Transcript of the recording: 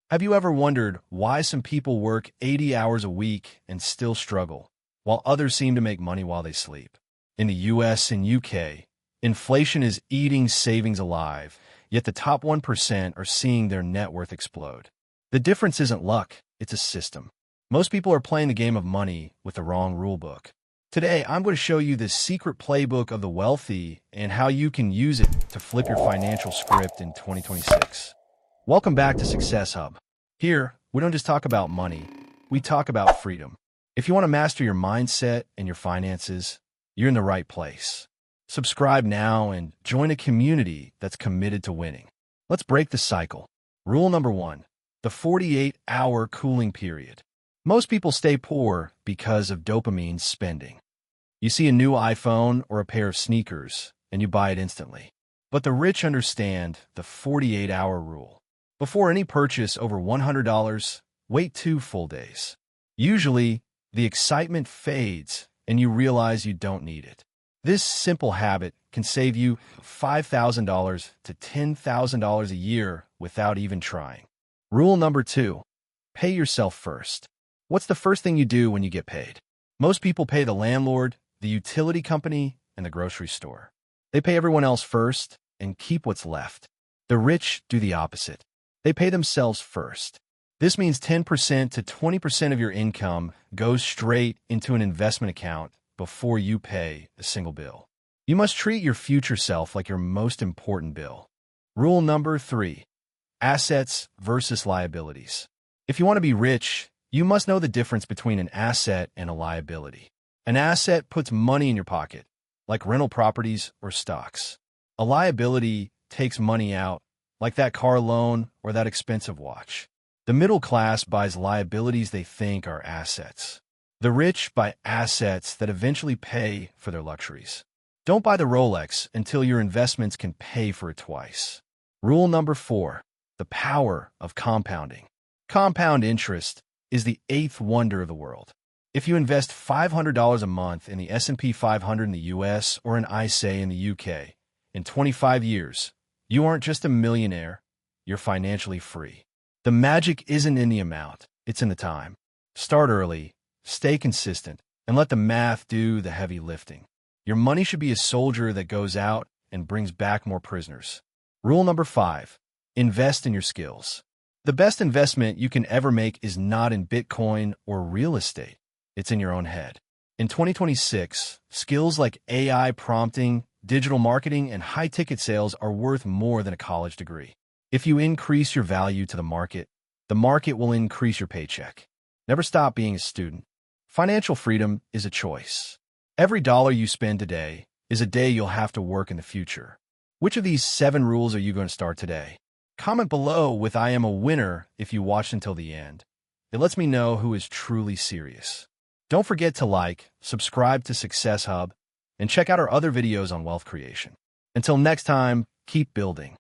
Have you ever wondered why some people work 80 hours a week and still struggle, while others seem to make money while they sleep? In the US and UK, inflation is eating savings alive, yet the top 1% are seeing their net worth explode. The difference isn't luck, it's a system. Most people are playing the game of money with the wrong rulebook. Today, I'm going to show you the secret playbook of the wealthy and how you can use it to flip your financial script in 2026. Welcome back to Success Hub. Here, we don't just talk about money, we talk about freedom. If you want to master your mindset and your finances, you're in the right place. Subscribe now and join a community that's committed to winning. Let's break the cycle. Rule number 1, the 48-hour cooling period. Most people stay poor because of dopamine spending. You see a new iPhone or a pair of sneakers, and you buy it instantly. But the rich understand the 48-hour rule. Before any purchase over $100, wait 2 full days. Usually, the excitement fades and you realize you don't need it. This simple habit can save you $5,000 to $10,000 a year without even trying. Rule number 2, pay yourself first. What's the first thing you do when you get paid? Most people pay the landlord, the utility company, and the grocery store. They pay everyone else first and keep what's left. The rich do the opposite. They pay themselves first. This means 10% to 20% of your income goes straight into an investment account before you pay a single bill. You must treat your future self like your most important bill. Rule number 3, assets versus liabilities. If you want to be rich, you must know the difference between an asset and a liability. An asset puts money in your pocket, like rental properties or stocks. A liability takes money out, like that car loan or that expensive watch. The middle class buys liabilities they think are assets. The rich buy assets that eventually pay for their luxuries. Don't buy the Rolex until your investments can pay for it twice. Rule number 4, the power of compounding. Compound interest is the 8th wonder of the world. If you invest $500 a month in the S&P 500 in the US or an ISA in the UK, in 25 years, you aren't just a millionaire, you're financially free. The magic isn't in the amount, it's in the time. Start early, stay consistent, and let the math do the heavy lifting. Your money should be a soldier that goes out and brings back more prisoners. Rule number 5, invest in your skills. The best investment you can ever make is not in Bitcoin or real estate, it's in your own head. In 2026, skills like AI prompting, digital marketing, and high-ticket sales are worth more than a college degree. If you increase your value to the market will increase your paycheck. Never stop being a student. Financial freedom is a choice. Every dollar you spend today is a day you'll have to work in the future. Which of these 7 rules are you going to start today? Comment below with "I am a winner" if you watched until the end. It lets me know who is truly serious. Don't forget to like, subscribe to Success Hub, and check out our other videos on wealth creation. Until next time, keep building.